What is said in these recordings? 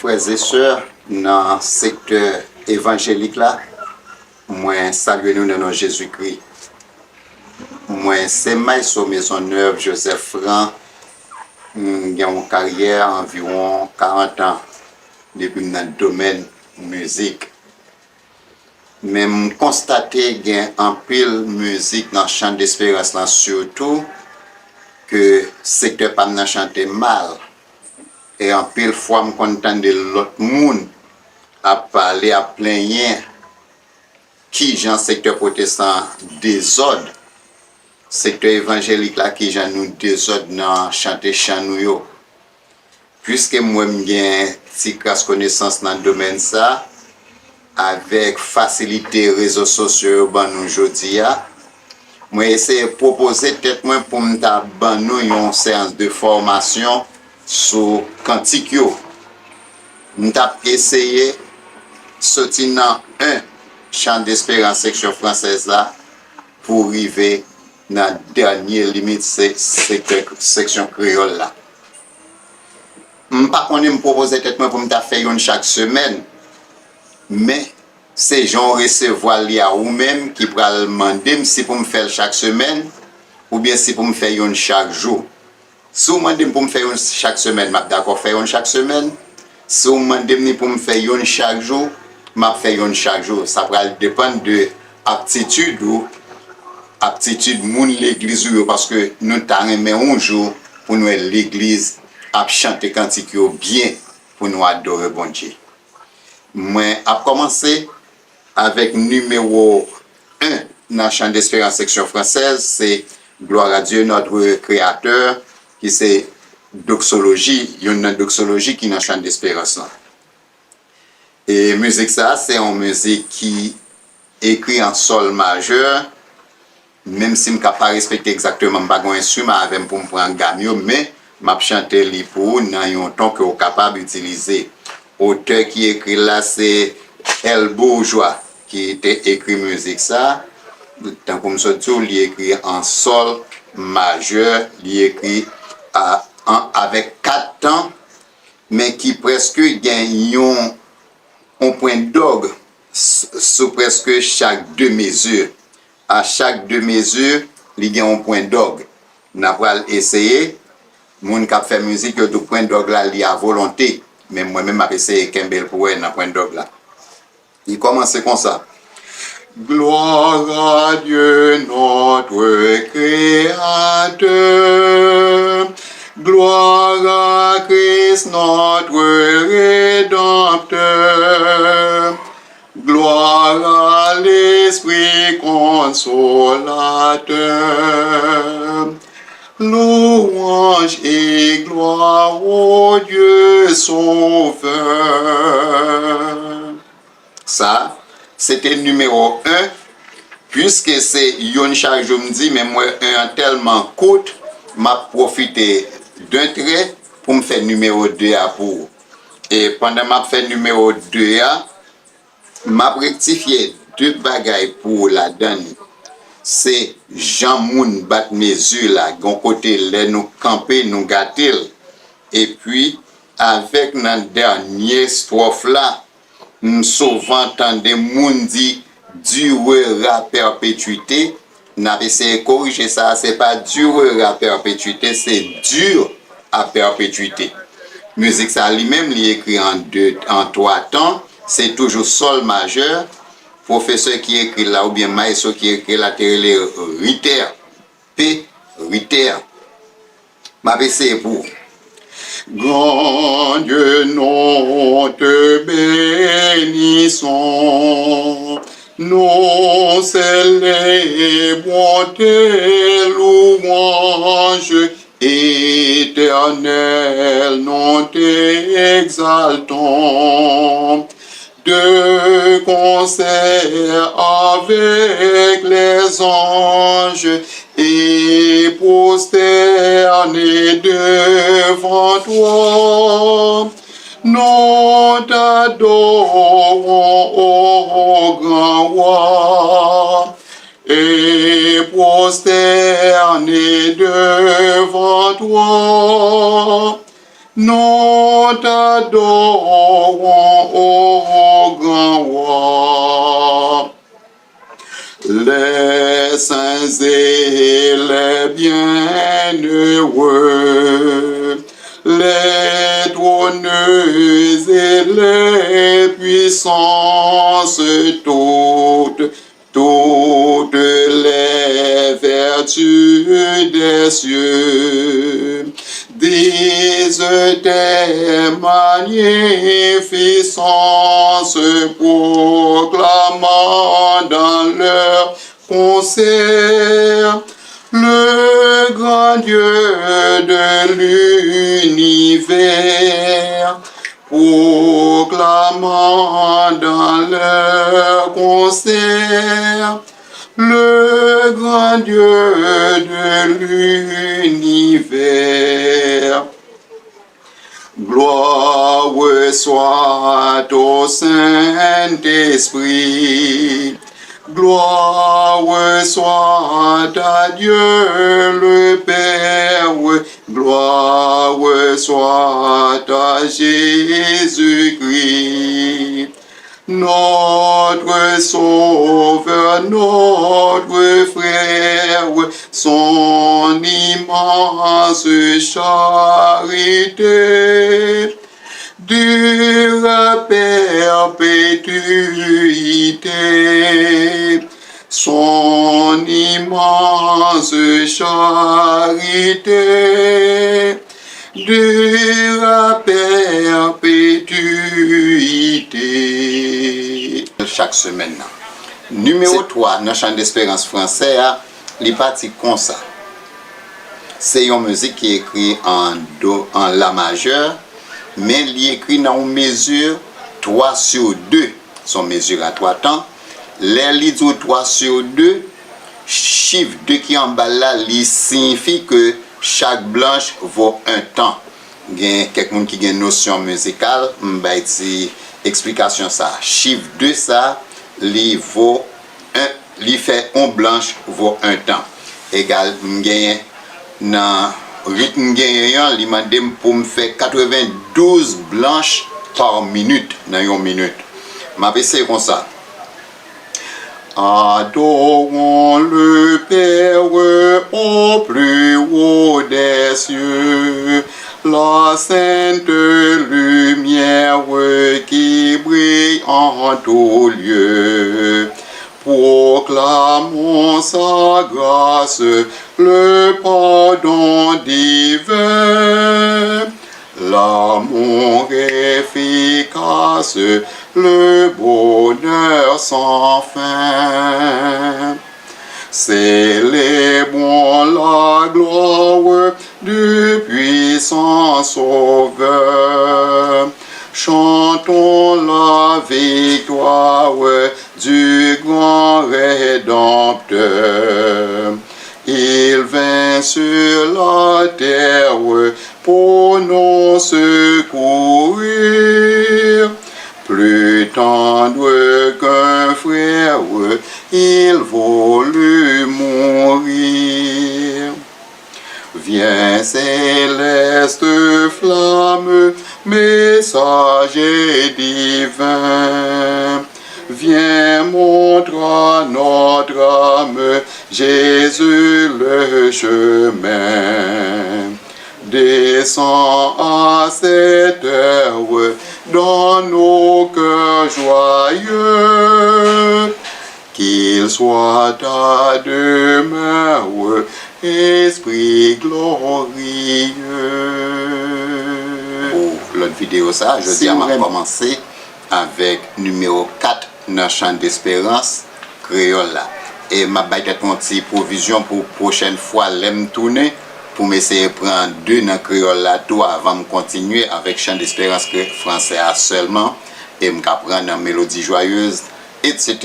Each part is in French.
frères et sœurs dans le secteur évangélique là, moi salue nous dans le nom de Jésus-Christ. Moi c'est Maïso Maisonneuve Joseph Franc, j'ai une carrière environ 40 ans depuis dans le domaine musique. Mais je constate qu'il y a un pile musique dans le chant d'espérance là, surtout que le secteur pas n'a chanté mal. Et en pile fois, je content de l'autre monde à parler, à plaigner qui dans le secteur protestant désordre, secteur évangélique là qui j'en nous désordre dans chanter chant nous. Puisque moi j'ai une petite connaissance dans le domaine ça, avec facilité réseaux sociaux ban aujourd'hui, moi essayer de proposer peut-être moi pour me ban nous une séance de formation sur cantique yo. M't'a essayé sortir dans un chant d'espérance section française là pour arriver dans dernière limite c'est section créole là. M'pas connait me proposer peut-être moi pour me faire une chaque semaine. Mais ces gens recevoir lià ou même qui pral demander si pour me faire chaque semaine ou bien si pour me faire une chaque jour. Si vous demandez pour me faire une chaque semaine, je suis d'accord faire une chaque semaine. Si vous demandez pour me faire une chaque jour, je fais une chaque jour. Ça va dépendre de l'aptitude ou aptitude de l'église parce que nous avons un jour pour nous l'église à chanter cantique bien pour nous adorer bon Dieu. Moi, à commencer avec numéro 1 dans le chant d'espérance section française, c'est Gloire à Dieu notre Créateur, qui c'est doxologie, il y a une doxologie qui est dans le chant d'espérance. Et musique ça, c'est une musique qui écrit en sol majeur, même si je ne peux pas respecter exactement mon instrument avec pour me prendre gamme, mais je chante pour dans un ton que vous êtes capable d'utiliser. L'auteur qui écrit là, c'est El Bourgeois, qui était écrit musique ça. Tant comme ça, il écrit en sol majeur, il écrit avec 4 temps, mais qui presque gagne un point d'orgue sur presque chaque 2 mesures. À chaque 2 mesures, il y a un point d'orgue. Nous allons essayer. Moun qui fait musique, il y a 2 points d'orgue là, il y a volonté. Mais moi-même, j'ai essayé Kembel pour un point d'orgue là. Il commence comme ça. Gloire à Dieu notre Créateur, gloire à Christ notre Rédempteur, gloire à l'Esprit consolateur, louange et gloire au Dieu sauveur. Ça, c'était numéro 1, puisque c'est yon chaque jour me dit, mais moi, un tellement court, m'a profité d'un trait pour me faire numéro 2 à pour. Et pendant m'a fait numéro 2 à, m'a rectifié 2 bagailles pour la donne. C'est Jean Moun bat mesure là, gon côté les nous camper, nous gâter. Et puis, avec notre dernière strophe là, souvent entendez moun dit durera à perpétuité. N'a essayé de corriger ça, c'est pas durera à perpétuité, c'est dur à perpétuité. Musique ça lui-même, il écrit en 3 temps, c'est toujours sol majeur. Professeur qui écrit là ou bien maestro qui écrit là, c'est Ritter, P, Ritter. M'a essayé pour grand Dieu, nous te bénissons, nous célébrons tes louanges, éternel, nous t'exaltons. De concert avec les anges et prosternés devant toi, nous t'adorons, ô grand roi, et prosternés devant toi, Nous t'adorons, ô grand roi. Les saints et les bienheureux, les trôneuses et les puissances, toutes les vertus des cieux, disent tes magnificences, proclamant dans leur concert le grand Dieu de l'univers, proclamant dans leur concert le grand Dieu de l'univers. Gloire soit au Saint-Esprit, gloire soit à Dieu le Père, gloire soit à Jésus-Christ. Notre Sauveur, notre frère, son immense charité dure à perpétuité. Son immense charité dure à perpétuité. Chaque semaine. Numéro 3, dans le chant d'espérance français, il parti comme ça. C'est une musique qui est écrite en Do, en La majeur, mais il est écrit dans une mesure 3/2. Son mesure à 3 temps. Les livres 3/2, chiffre 2 qui en bas là, il signifie que chaque blanche vaut un temps. Il y a quelqu'un qui a une notion musicale, une explication ça. Chiffre 2 ça, il vaut un, il fait un blanche vaut un temps. Égal, dans rythme gagnant, il m'a demandé pour me faire 92 blanches par minute dans une minute. Ma c'est comme ça. Adorons le Père au plus haut des cieux, la sainte lumière qui brille en tout lieu. Proclamons sa grâce, le pardon divin, l'amour efficace, le bonheur sans fin. Célébrons la gloire du puissant Sauveur. Chantons la victoire du grand Rédempteur. Il vint sur la terre pour nous secourir. Plus tendre qu'un frère, il voulut mourir. Viens céleste flamme, messager divin. Viens montre à notre âme Jésus le chemin. Descends à cette heure dans nos cœurs joyeux, qu'il soit ta demeure, Esprit glorieux. Pour l'autre vidéo, ça, je dis à ma commencer avec numéro 4 dans le chant d'espérance créole là. Et ma baguette mon petit provision pour prochaine fois l'aime tourner pour m'essayer de prendre 2 dans créole là tout avant de continuer avec chant d'espérance français seulement et me prendre dans mélodie joyeuse etc.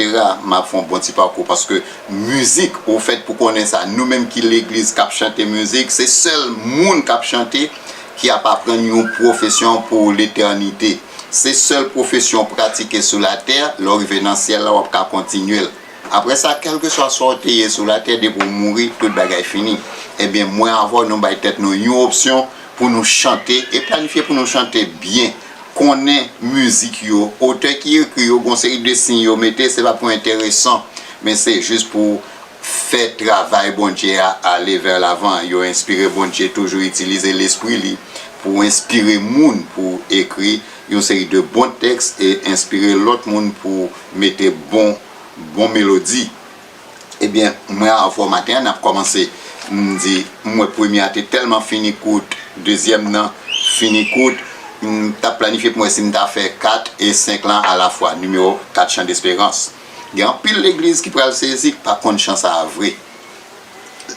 m'a fait un bon petit parcours parce que musique au fait pour connaître ça nous-mêmes qui l'église qui chante musique c'est seul monde qui chanter qui a pas prendre une profession pour l'éternité. C'est seule profession pratiquée sur la terre, l'arrivée dans le ciel là on va continuer. Après ça, quel que soit sorti sur la terre, de pour mourir, tout le bagage fini. Eh bien, moi, avoir nous tête nous une option pour nous chanter et planifié pour nous chanter bien. Connaît musique yo, auteur qui écrit yo, une série de signes yo mettez, c'est pas pour intéressant, mais c'est juste pour faire travail bon Dieu à aller vers l'avant. Yo inspiré bon Dieu toujours utiliser l'esprit pour inspirer moun pour écrire une série de bons textes et inspirer l'autre monde pour mettre bon mélodie. Eh bien, moi avant matin, on a commencé me dit moi premier a tellement fini court, deuxième non fini court. T'as planifié pour moi si m'ta fait 4 et 5 ans à la fois, numéro 4 chants d'espérance. Il y a un pile l'église qui pourrait le saisir par contre chance à vrai.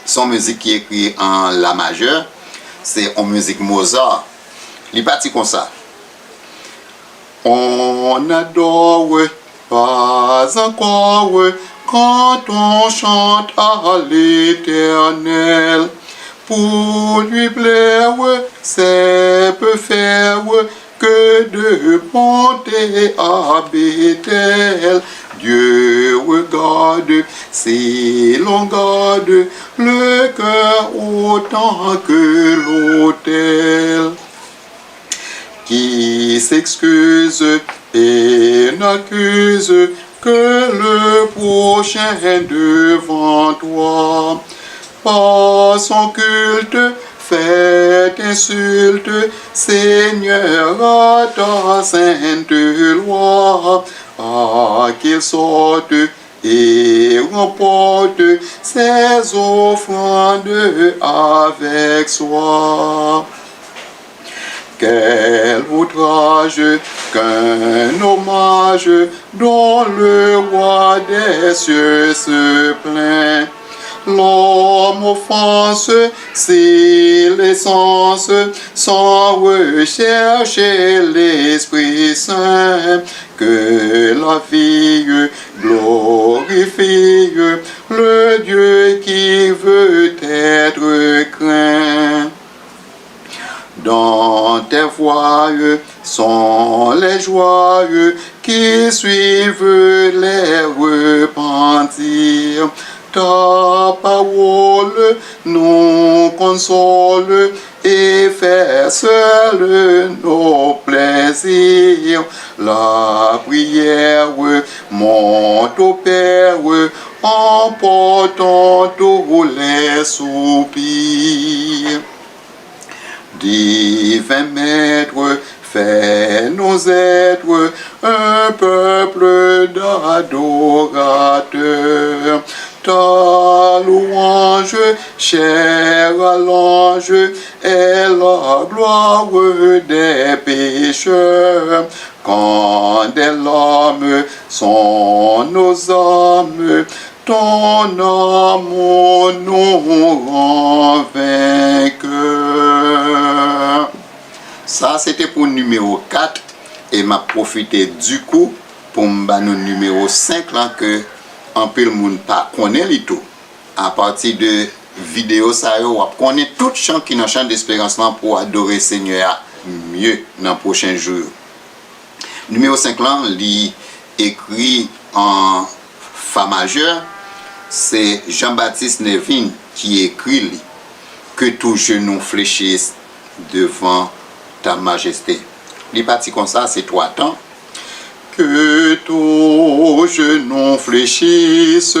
Son musique qui est écrit en la majeure, c'est en musique Mozart. Il est parti comme ça. On adore, pas encore, quand on chante à l'Éternel. Pour lui plaire, c'est peu faire que de monter à Bethel. Dieu regarde si l'on garde le cœur autant que l'autel. Qui s'excuse et n'accuse que le prochain devant toi. Par son culte, fait insulte, Seigneur, à ta sainte loi, qu'il sorte et remporte ses offrandes avec soi. Quel outrage qu'un hommage dont le roi des cieux se plaint. L'homme offense, c'est l'essence, sans rechercher l'Esprit Saint, que la fille glorifie le Dieu qui veut être craint. Dans tes voies sont les joies qui suivent les repentirs. Ta parole nous console et fait seul nos plaisirs. La prière monte au Père en portant tous les soupirs. Divin Maître, fais-nous être un peuple d'adorateurs. Ta louange, chère à l'ange, est la gloire des pécheurs. Quand des larmes sont nos âmes, ton amour nous rend vainqueurs. Ça, c'était pour le numéro 4. Et m'a profité du coup pour me numéro 5 là que un peu le monde pas connaît les tout. À partir de vidéo ça yo connaît tout chant qui dans chant d'espérance là pour adorer Seigneur mieux dans prochain jour. Numéro 5 là, li écrit en fa majeur, c'est Jean-Baptiste Nevin qui écrit que tout genou fléchisse devant ta majesté. Li parti comme ça, c'est 3 temps. Que tout genou fléchisse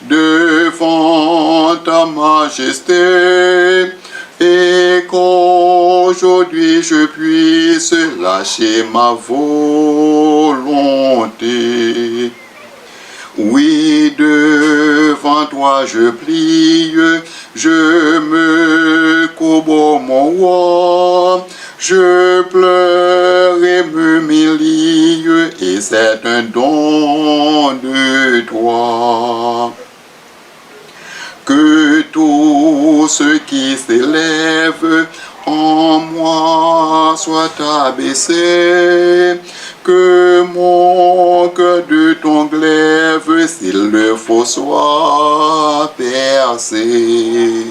devant ta majesté et qu'aujourd'hui je puisse lâcher ma volonté. Oui, devant toi je plie, je me courbe mon roi, je pleure et m'humilie, et c'est un don de toi. Que tout ce qui s'élève en moi soit abaissé, que mon cœur de ton glaive, s'il le faut, soit percé.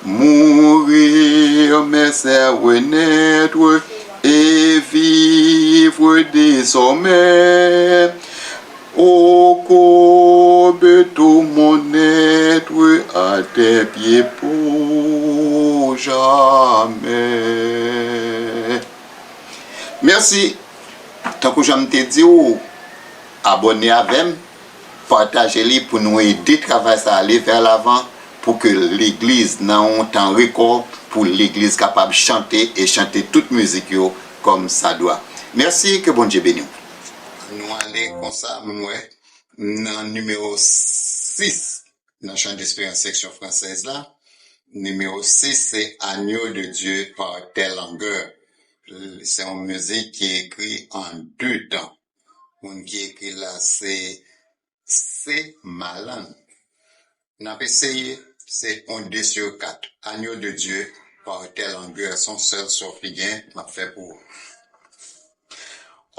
Mourir, mais c'est renaître et vivre désormais. Ô courbe tout mon être à tes pieds pour jamais. Merci. Tant que j'aime te dire, abonnez avec, partagez-les pour nous aider à travailler ça aller vers l'avant pour que l'église n'a un temps record pour l'église capable de chanter et chanter toute musique comme ça doit. Merci, que bon Dieu bénisse. Nous allons comme ça, dans numéro 6, dans le chant d'espérance section française là. Numéro 6, c'est Agneau de Dieu par telle longueur. C'est une musique qui est écrite en 2 temps. Une qui est écrit là, c'est Malan. On a essayé, c'est 1, 2 sur 4. Agneau de Dieu par telle longueur. Son seul sur Figuin m'a fait pour.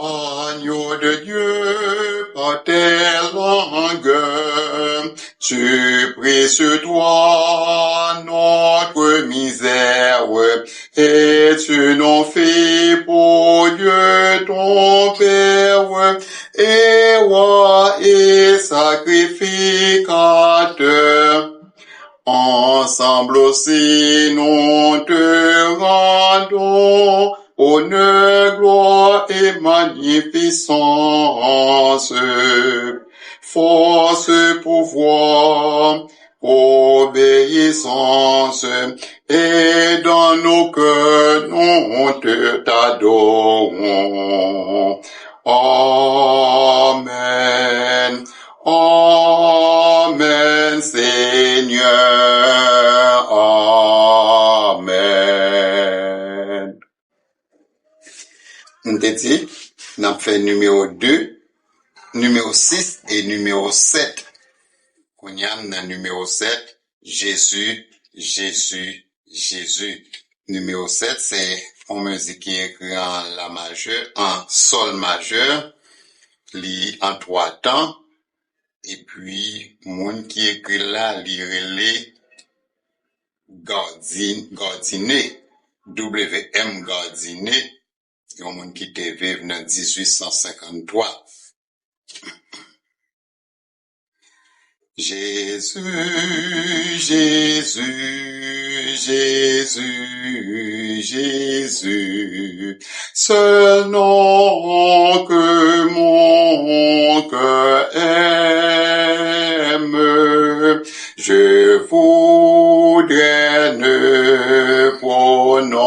Agneau de Dieu, par telle longueur, tu pries sur toi notre misère, et tu n'en fais pour Dieu ton Père, et roi et sacrificateur. Ensemble aussi nous te rendons honneur, gloire et magnificence, force, pouvoir, obéissance, et dans nos cœurs nous t'adorons. Amen. Amen, Seigneur. Amen. On te dit, on a fait numéro 2, numéro 6 et numéro 7. On y a dans numéro 7, Jésus, Jésus, Jésus. Numéro 7, c'est une musique qui est écrite en la majeur, en sol majeur, en 3 temps. Et puis, moun qui écrit là, lirez-les Gardinet, W.M. Gardinet, et un moun qui te vive dans 1853. Jésus, Jésus, Jésus, Jésus, seul nom que mon cœur aime, je voudrais ne prononcer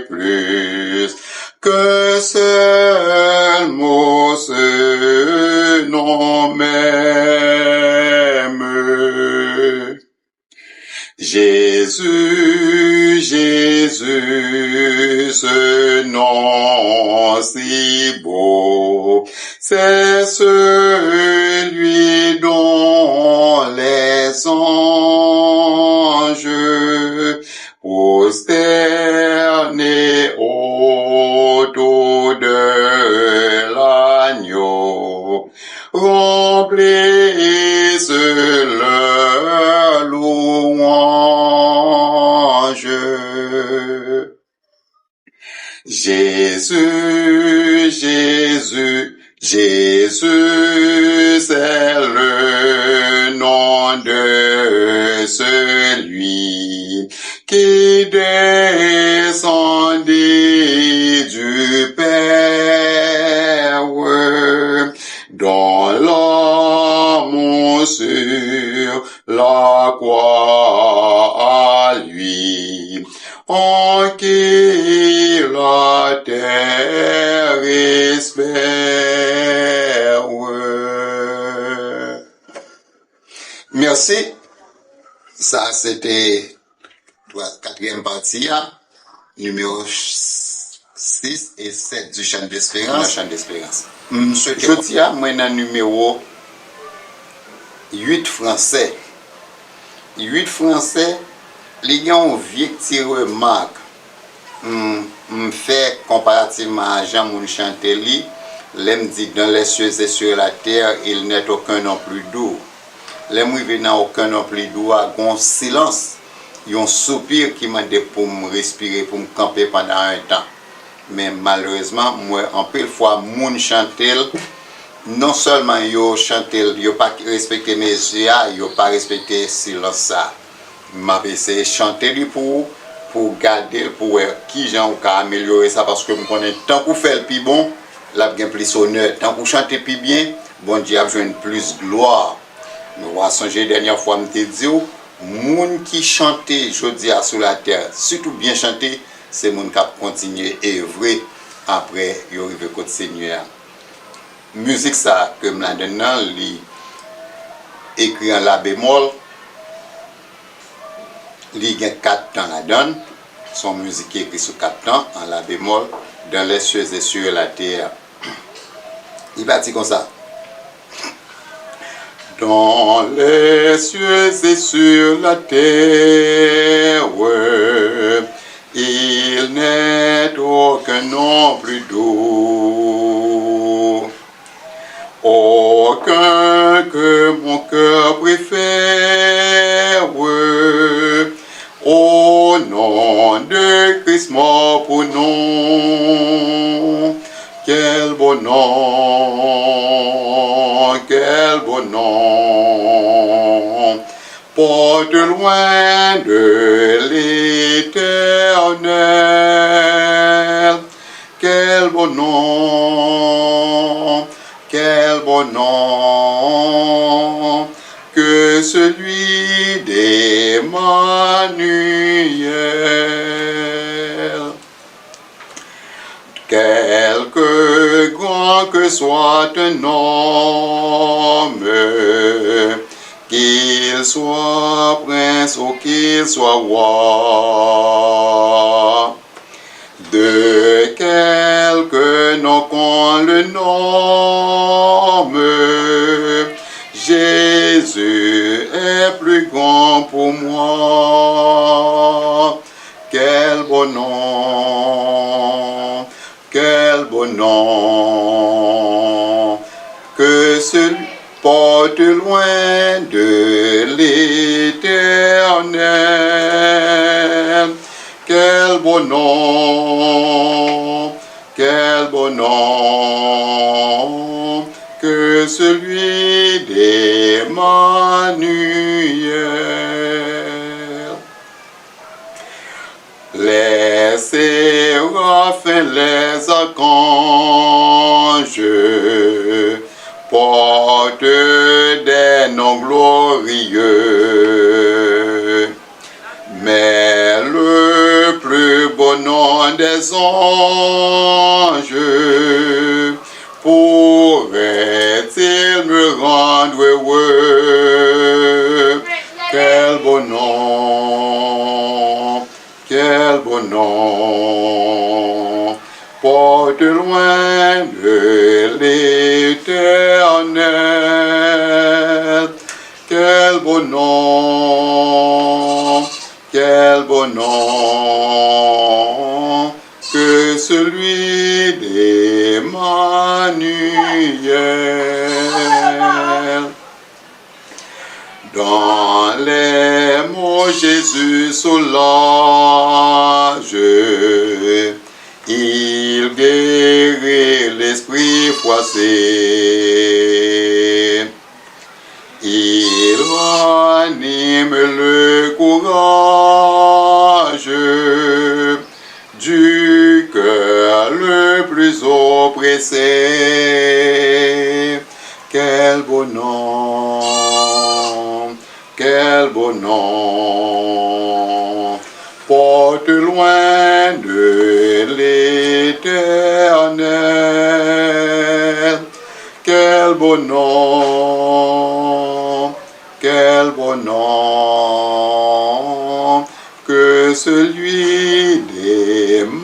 plus que seul mot, ce nom même. Jésus, Jésus, ce nom si beau, c'est celui dont les anges prosternés autour de l'agneau remplissent leur louange. Jésus, Jésus, Jésus, c'est le nom de celui qui descendit du Père, dans l'amour sur la croix à lui, en qui la terre espère. Merci. Ça, c'était la 4e partie, numéro 6 et 7 du chant d'espérance. Je dis à moi dans numéro 8 français. 8 français, les gens ont vieux petit remarque. Me fait comparativement à Jean Moun Chanteli, l'aime dit dans les cieux et sur la terre, il n'est aucun non plus doux. L'aime arrivé dans aucun non plus doux, à un silence. Il y a un soupir qui m'a dit pour me respirer, pour me camper pendant un temps. Mais malheureusement, moi, en pile fois, Moun Chantel, non seulement yo chantel, yo pas respecté mes yeux, yo pas respecté silence ça. m'a essayé de chanter pour garder, pour voir qui j'en ou améliorer ça, parce que je connais tant qu'on fait le plus bon, là bien plus honneur, tant qu'on chante plus bien, bon Dieu a besoin de plus de gloire. Nous avons songé la dernière fois, je me dit, moun qui chantait, je dis à sur la terre, surtout bien chanter, c'est moun qui a continué et vrai après, il arrive côté Seigneur. Musique ça que je maintenant, écrit en la bémol, il y a 4 temps la donne, son musique écrit sur 4 temps en la bémol, dans les cieux et sur la terre. Il va dire comme ça. Dans les cieux et sur la terre, il n'est aucun nom plus doux, aucun que mon cœur préfère, au nom de Christ mort pour nous. Quel beau nom, quel beau nom, porte loin de l'Éternel. Quel beau nom, quel beau nom, que celui d'Emmanuel. Quelque grand que soit un homme, qu'il soit prince ou qu'il soit roi, de quelque nom qu'on le nomme, Jésus est plus grand pour moi. Quel beau nom, quel beau nom, que celui porte loin de l'Éternel. Quel beau nom, quel beau nom, que celui d'Emmanuel. Les séraphins, les archanges portent des noms glorieux, mais le plus beau nom des anges pourrait-il me rendre heureux? Quel beau nom, quel beau nom, porte loin de l'Éternel. Quel beau nom, quel beau nom, que celui d'Emmanuel. Dans les mots Jésus soulage, il guérit l'esprit froissé. Il ranime le courage du cœur le plus oppressé. Quel beau nom, quel beau nom, porte loin de l'Éternel. Quel beau nom, quel beau nom, que celui d'Emmanuel.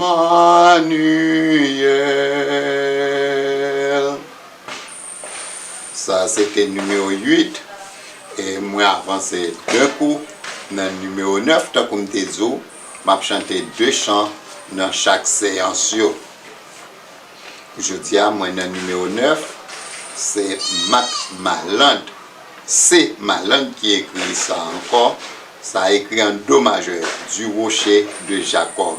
Ça, c'était numéro 8. Et moi, avancé d'un coup dans le numéro 9, tant comme t'es dit, m'a chanté 2 chants dans chaque séance. Je dis à moi, dans le numéro 9, c'est Mac Malland. C'est Malland qui écrit ça encore. Ça a écrit en do majeur, du rocher de Jacob.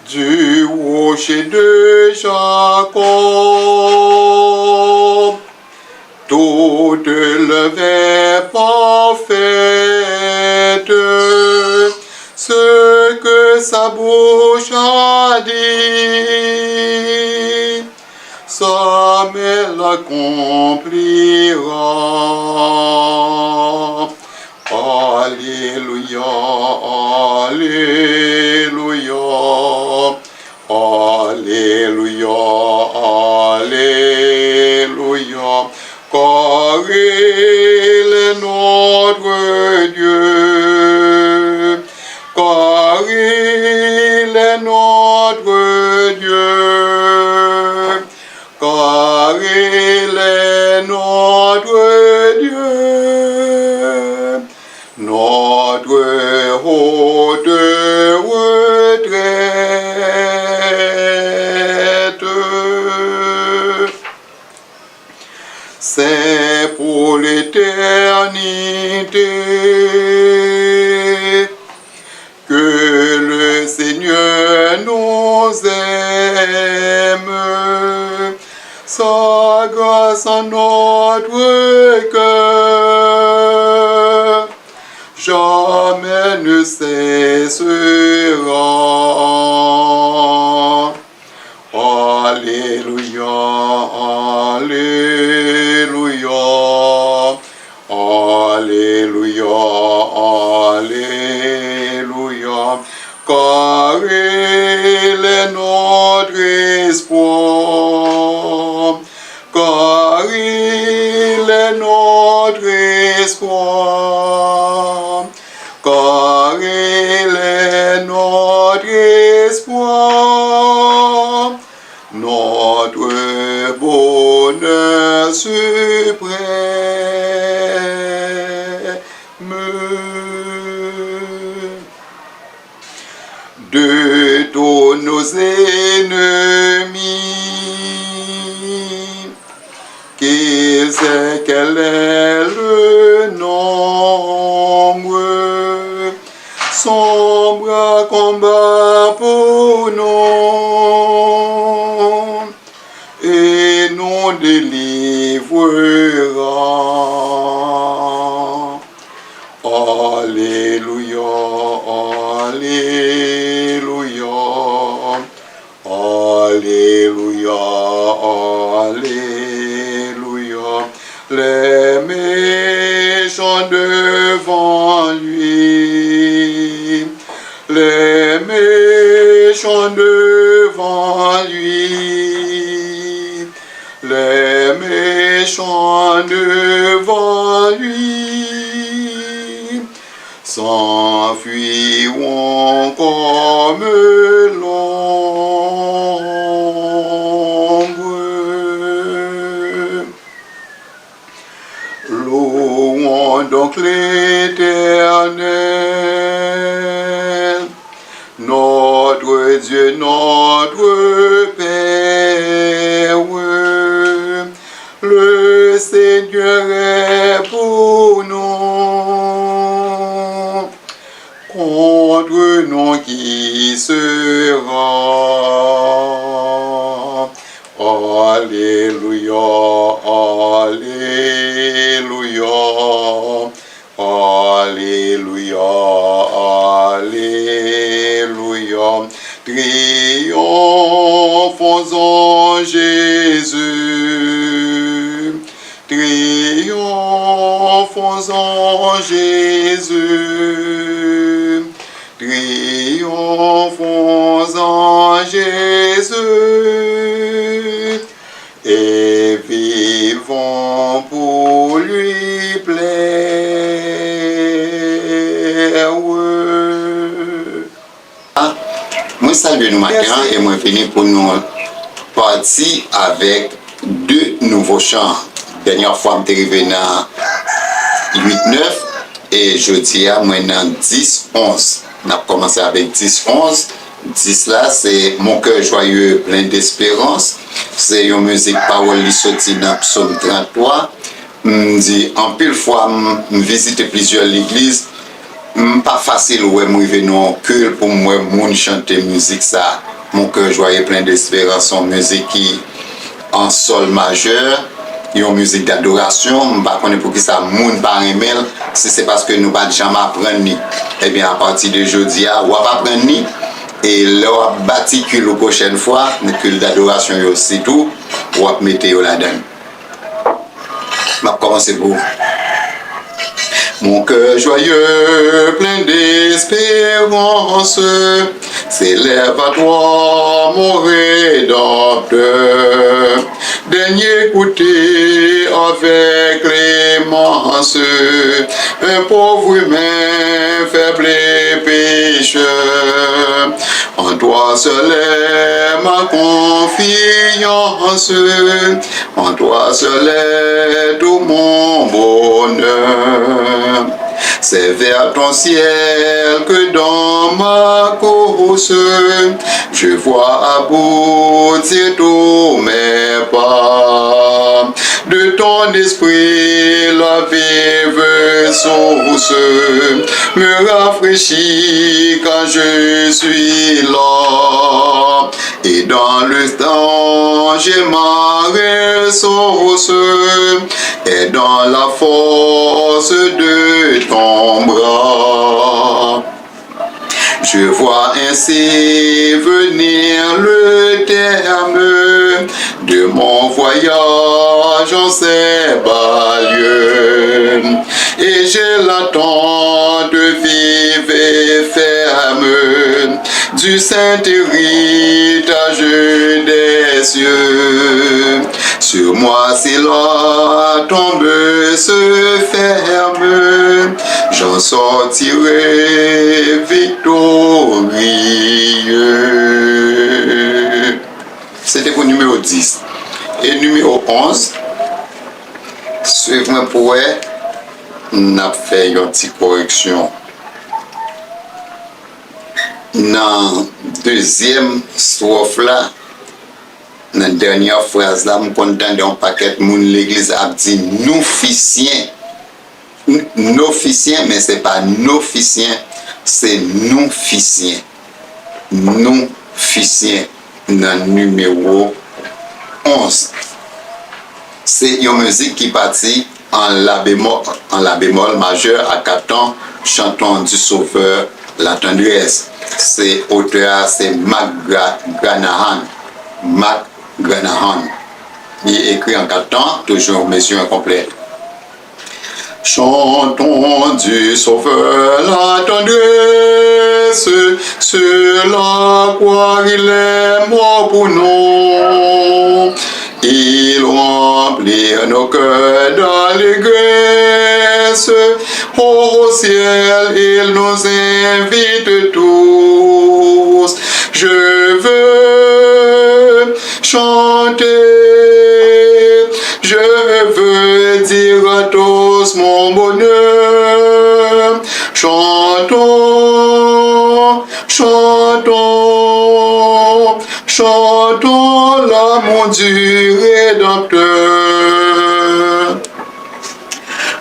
Du rocher de Jacob, tout levé parfait, prophète, ce que sa bouche a dit, ça me l'accomplira. Alléluia, Alléluia, Alléluia, Alléluia, car il est notre Dieu, car il est notre Dieu, car il est notre Dieu, notre haute retraite. C'est pour l'éternité que le Seigneur nous aime, sa grâce en notre cœur jamais ne cessera. Alléluia, Alléluia, Alléluia, Alléluia, car il est notre espoir, car il est notre espoir, car il est notre espoir, notre bonheur suprême. De tous nos ennemis, qu'ils aient quel est le nombre, son bras combat pour nous et nous délivrera. Alléluia, Alléluia, Alléluia, Alléluia. Les méchants devant lui, les méchants devant lui, les méchants devant lui, s'enfuiront comme l'ombre. Louons donc l'Éternel, notre Dieu, notre Père. Le Seigneur est pour nous, contre nous qui sera. Alléluia, Alléluia, Alléluia, Alléluia. Triomphons en Jésus, triomphons en Jésus, triomphons en Jésus, et vivons pour lui plaire. Moi salue nous matin et moi venu pour nous partir avec deux nouveaux chants. Dernière fois, je suis arrivé dans 8-9 et jeudi, moi dans 10-11. On a commencé avec 10-11. 10 là, c'est Mon cœur joyeux, plein d'espérance. C'est une musique parole qui sorti dans Psaume 33. Dit en pile fois, je visite plusieurs églises. Pas facile ouais moi venir que pour moi moun chanter musique ça. Mon cœur joyeux, plein d'espérance, une musique qui en sol majeur. une musique d'adoration, pas connaître pour qui ça moun par email, si c'est parce que nous pas jamais apprendre ni. Eh bien à partir de jeudi ou pas apprendre ni et là bâti que la prochaine fois, que d'adoration aussi tout, ou à mettre là-dedans. Je vais commencer pour vous. Mon cœur joyeux, plein d'espérance, s'élève à toi, mon Rédempteur. Daignez écouter avec clémence un pauvre humain, faible et pécheur. En toi seul est ma confiance, en toi seul est tout mon bonheur. C'est vers ton ciel que dans ma course, je vois aboutir tous mes pas. De ton esprit, la vive source me rafraîchit quand je suis là. Et dans le danger, ma ressource est dans la force de ton bras. Je vois ainsi venir le terme de mon voyage en ces bas lieux. Et j'ai l'attente vive et ferme du saint héritage des cieux. Sur moi si la tombe se ferme, j'en sortirai victorieux. C'était pour numéro 10. Et numéro 11, suivez-moi pour on a fait une petite correction. Dans deuxième strophe là, dans la dernière phrase là, je content d'un paquet de monde l'église a dit nous officiens. Nous officiens, mais ce n'est pas nous officiens, c'est nous officiens. Nous officiens dans le numéro 11. C'est une musique qui partit en la bémol majeur à 4 ans, chantant du Sauveur la tendresse. C'est auteur, c'est Mac Granahan. Mac Granahan. Il est écrit en 4 temps, toujours mesure incomplète. Chantons du Sauveur la tendresse, sur la croix il est mort pour nous. Il remplit nos cœurs d'allégresse, au ciel il nous invite tous. Je veux chanter, je veux dire à tous mon bonheur. Chantons, chantons, chantons l'amour du Rédempteur.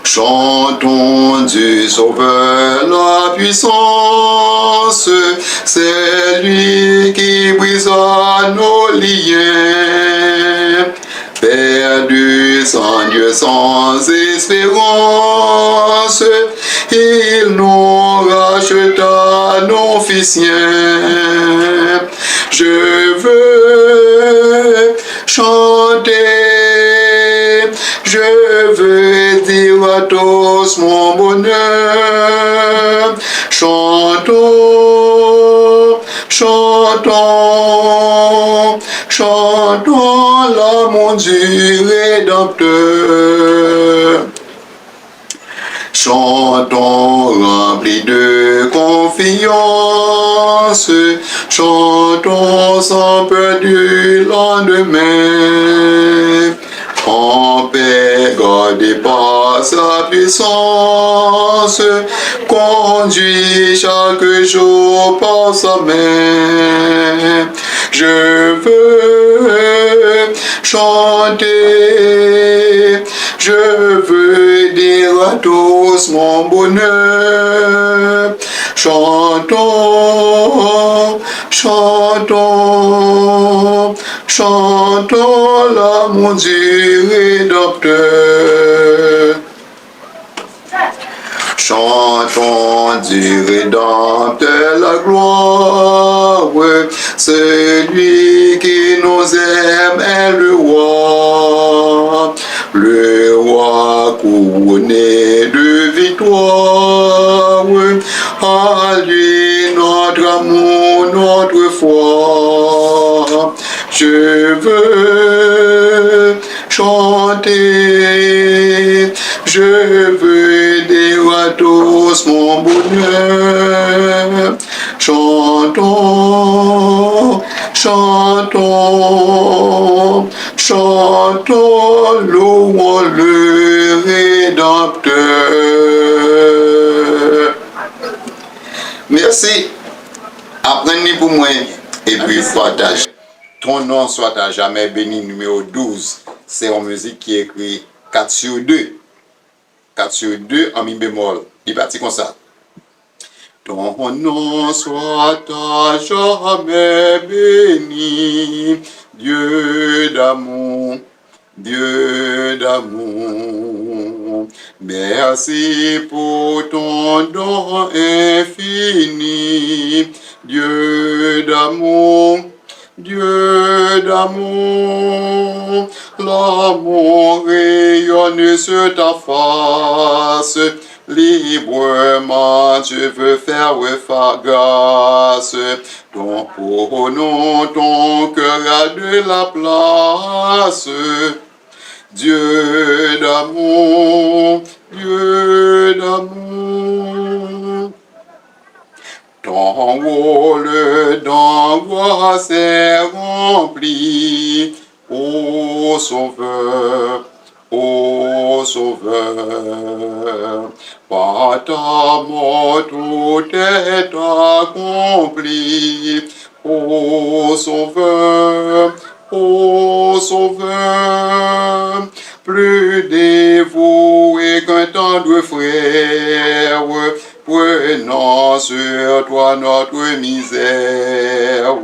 Chantons du Sauveur la puissance, c'est lui qui brisa nos liens. Perdu sans Dieu, sans espérance, il nous racheta nos officiens. Je veux chanter, je veux dire à tous mon bonheur. Chantons, chantons, chantons l'amour du Rédempteur. Chantons remplis de confiance, chantons sans peur du lendemain. En paix, gardé par sa puissance, conduit chaque jour par sa main. Je veux chanter, je veux dire à tous mon bonheur. Chantons, chantons, chantons chantons l'amour du Rédempteur. Chantons du Rédempteur la gloire, celui qui nous aime est le roi couronné de victoire. À lui notre amour, notre foi. Je veux chanter, je veux dire à tous mon bonheur. Chantons, chantons, chantons, louons le Rédempteur. Merci. Apprenez pour moi et puis partage. Ton nom soit à jamais béni, numéro 12. C'est une musique qui est écrite 4 sur 2. 4 sur 2 en mi bémol. Il est parti comme ça. Ton nom soit à jamais béni, Dieu d'amour, Dieu d'amour. Merci pour ton don infini, Dieu d'amour, Dieu d'amour. L'amour rayonne sur ta face. Librement, tu veux faire grâce. Pour nous, ton cœur a de la place. Dieu d'amour, Dieu d'amour. Ton rôle d'angoisse est rempli. Ô Sauveur, ô Sauveur, par ta mort tout est accompli. Ô Sauveur, ô Sauveur, plus dévoué qu'un tendre frère, prenant sur toi notre misère,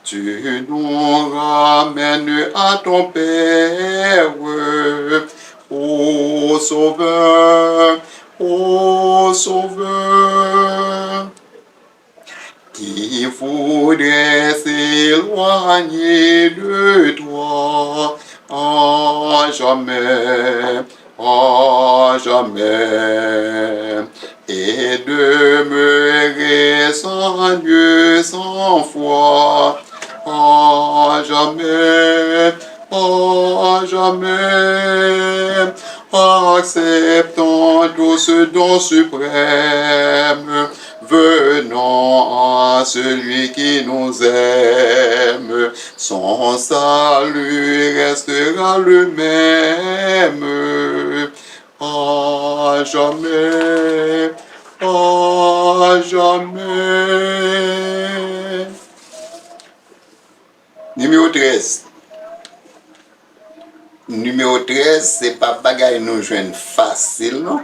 tu nous ramènes à ton Père. Ô Sauveur, ô Sauveur, qui voudrait s'éloigner de toi à jamais, à jamais, et demeurer sans Dieu, sans foi, à jamais, à jamais, acceptant tout ce don suprême, venant à celui qui nous aime, son salut restera le même, à jamais, à jamais. Numéro 13. Numéro 13, c'est pas bagaille nous joindre facile, non?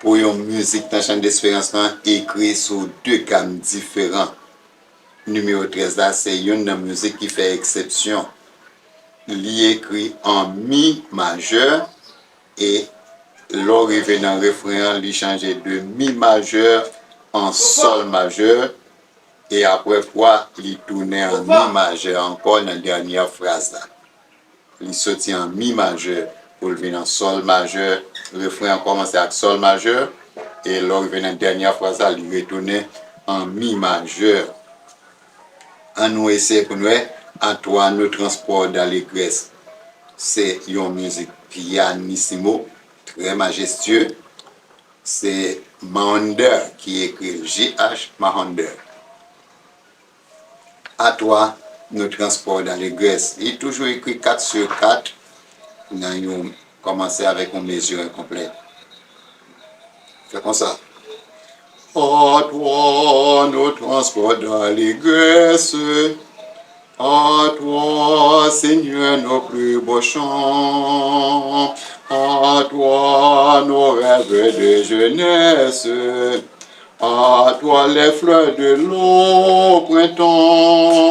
Pour une musique dans Chant d'Espérance écrit sur deux gammes différents. Numéro 13 là, c'est une musique qui fait exception. Il est écrit en mi majeur et l'on revient dans le refrain, il change de mi majeur en sol majeur et après quoi, il tourne en mi majeur encore dans la dernière phrase là. Il sortit en mi majeur pour venir en sol majeur. Le refrain commence avec sol majeur et lors de la dernière phrase, il retourne en mi majeur. On nous essaie pour nous, Antoine nous transporte dans l'allégresse. C'est une musique pianissimo, très majestueux. C'est Mahander qui écrit J.H. Mahander. À toi, nous transporte dans l'allégresse. Il est toujours écrit 4 sur 4. Nous avons commencé avec une mesure incomplète. Fait comme ça. À toi, nous transporte dans l'allégresse. À toi, Seigneur, nos plus beaux chants. À toi, nos rêves de jeunesse. À toi, les fleurs de l'eau printemps.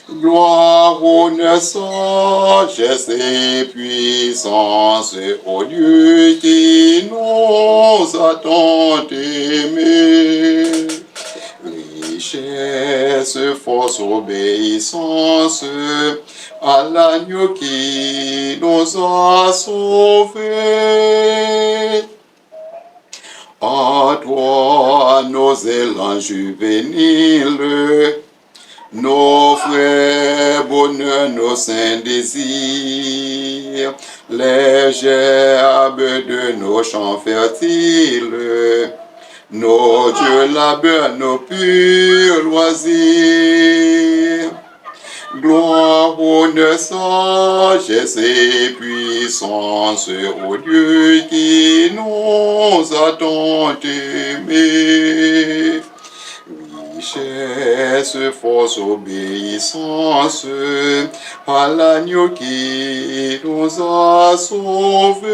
Gloire, honneur, sagesse et puissance au Dieu qui nous a tant aimés. Richesse, force, obéissance à l'agneau qui nous a sauvés. À toi, nos élans juvéniles, nos frères bonheurs, nos saints désirs, les gerbes de nos champs fertiles, nos dieux labeurs, nos purs loisirs. Gloire, honneur, sagesse et puissance au Dieu qui nous a tant aimés. Richesse, force, obéissance à l'agneau qui nous a sauvés.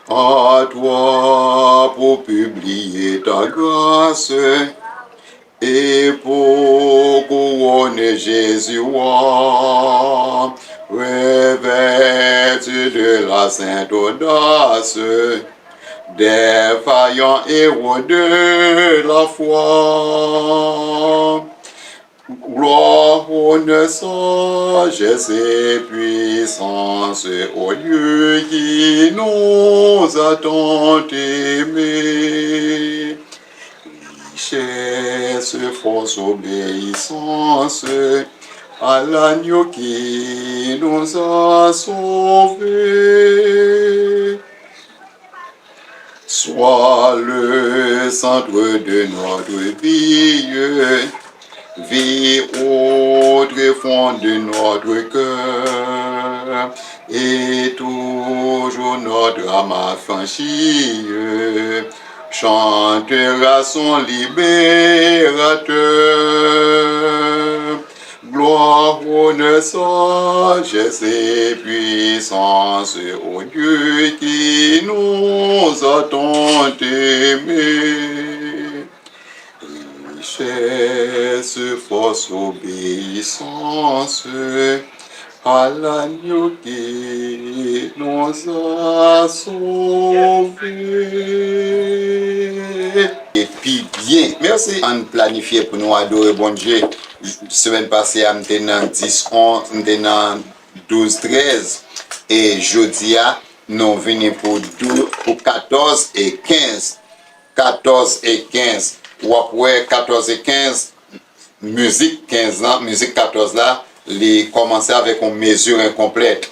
À toi pour publier ta grâce et pour couronner Jésus roi, revêtu de la sainte audace, des vaillants héros de la foi. Gloire, honneur, sagesse et puissance au Dieu qui nous a tant aimés. Richesse, force, obéissance à l'agneau qui nous a sauvés. Sois le centre de notre vie, vie autre fond de notre cœur, et toujours notre âme affranchie chantera son libérateur. Gloire, honneur, sagesse et puissance au Dieu qui nous a tant aimés. Richesse, force, obéissance à l'agneau qui nous a sauvés. Et puis bien, merci. On planifié pour nous adorer bon Dieu. Semaine passée, on était dans 10, 11, on était dans 12, 13. Et jeudi, nous venons pour 14 et 15. 14 et 15. Ou après 14 et 15, musique 15 ans, musique 14 là, les commencer avec une mesure incomplète.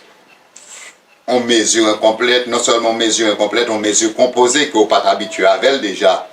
On mesure incomplète, non seulement mesure incomplète, on mesure composée que vous n'êtes pas habitué avec elle déjà.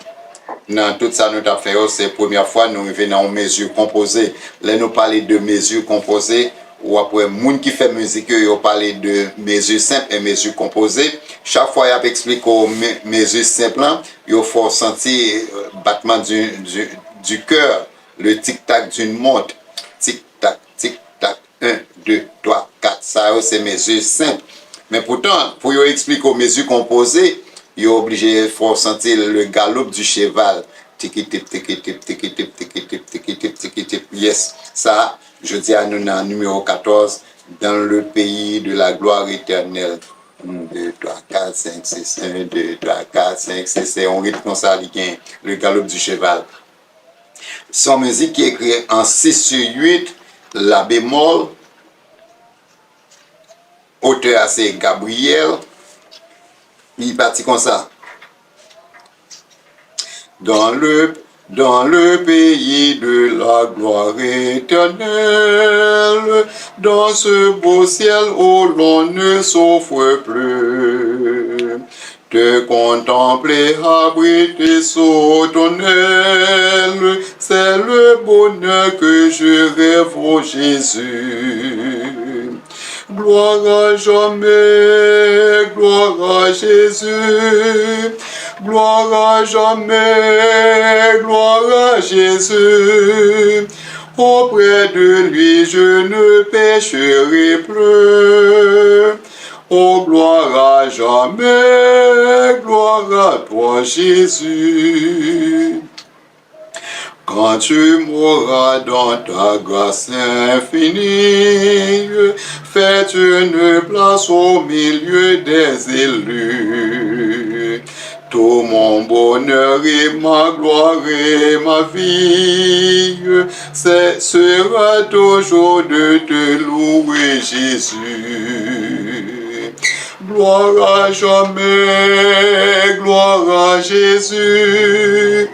Dans tout ça, nous avons fait, c'est la première fois nous venons en mesure composée. Là, nous parlons de mesure composée, ou après, les gens qui font musique, ils parlent de mesure simple et mesure composée. Chaque fois, ils expliquent aux mesures simples, il faut sentir le battement du cœur, le tic-tac d'une montre. Tic-tac, tic-tac, 1, 2, 3, 4. Ça, c'est mesure simple. Mais pourtant, pour expliquer aux mesures composées, il est obligé de sentir le galop du cheval. Tiki-tip, tiki-tip, tiki-tip, tiki-tip, tiki-tip, tiki-tip. Yes, ça, je dis à nous dans numéro 14, dans le pays de la gloire éternelle. 1, 2, 3, 4, 5, 6, 1, 2, 3, 4, 5, 6, 7, on rythme comme ça, le galop du cheval. Son musique qui est écrite en 6 sur 8, la bémol, auteur c'est Gabriel, il est parti comme ça. Dans le pays de la gloire éternelle, dans ce beau ciel où l'on ne souffre plus, te contempler abrité sous ton aile, c'est le bonheur que je rêve, ô Jésus. Gloire à jamais, gloire à Jésus. Gloire à jamais, gloire à Jésus. Auprès de lui je ne pécherai plus. Oh, gloire à jamais, gloire à toi Jésus. Quand tu mourras dans ta grâce infinie, fais une place au milieu des élus. Tout mon bonheur et ma gloire et ma vie, ce sera toujours de te louer, Jésus. Gloire à jamais, gloire à Jésus.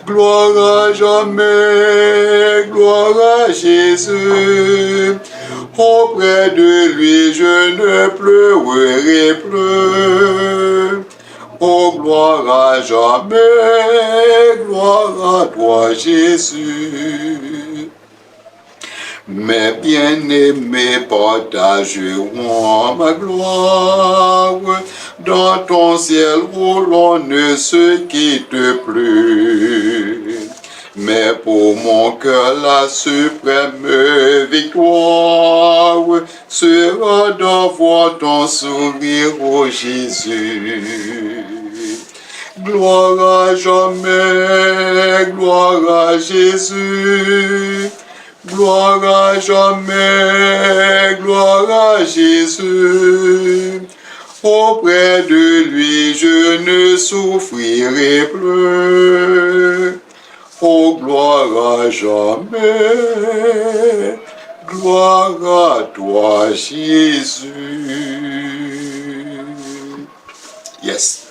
Gloire à jamais, gloire à Jésus. Auprès de lui je ne pleurerai plus. Oh, gloire à jamais, gloire à toi Jésus. Mes bien-aimés partageront ma gloire. Dans ton ciel où l'on ne se quitte plus. Mais pour mon cœur la suprême victoire sera d'avoir ton sourire, ô Jésus. Gloire à jamais, gloire à Jésus. Gloire à jamais, gloire à Jésus. Auprès de lui je ne souffrirai plus. Oh, gloire à jamais, gloire à toi Jésus. Yes.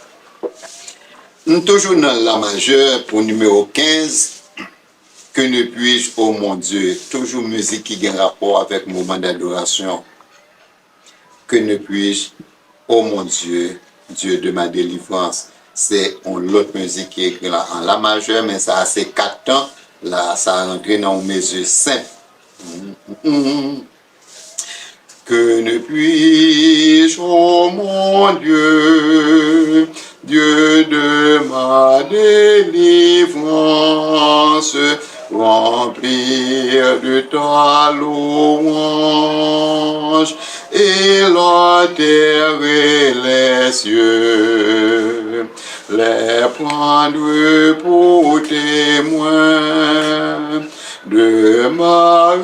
Nous toujours dans la majeure pour numéro 15. Que ne puis-je, oh mon Dieu, toujours musique qui a rapport avec le moment d'adoration. Que ne puis-je, oh mon Dieu, Dieu de ma délivrance. C'est l'autre musique qui est écrite là en la majeure, mais ça a ses 4 temps. Là, ça a rentré dans une mesure simple. Que ne puis-je, oh mon Dieu, Dieu de ma délivrance, remplir de ta louange, et la terre et les cieux, les prendre pour témoins de ma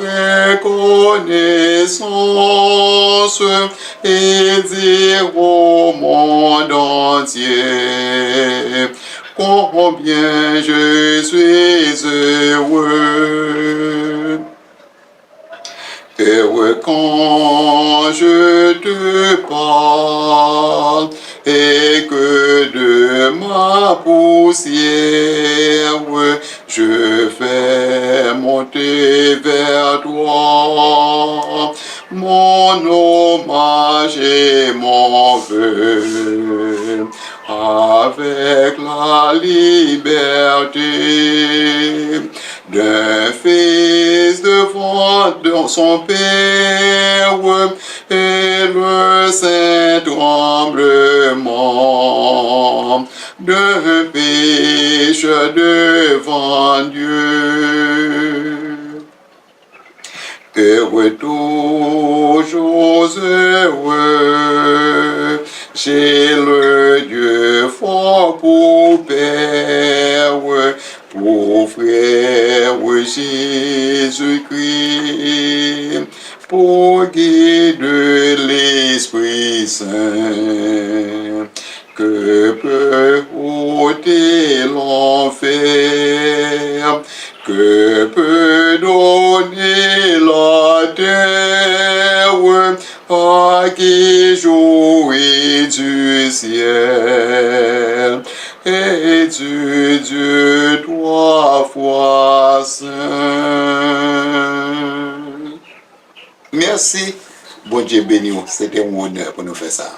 reconnaissance, et dire au monde entier combien je suis heureux. Heureux quand je te parle et que de ma poussière je fais monter vers toi mon hommage et mon vœu avec la liberté d'un fils devant son Père et le saint tremblement d'un pécheur devant Dieu. Heureux, toujours heureux, j'ai le Dieu fort pour Père, pour frère Jésus-Christ, pour guide l'Esprit Saint, que peut ôter l'enfer, que peut donner la terre à qui jouit du ciel et du Dieu 3 fois saint. Merci. Bon Dieu béni, c'était un honneur pour nous faire ça.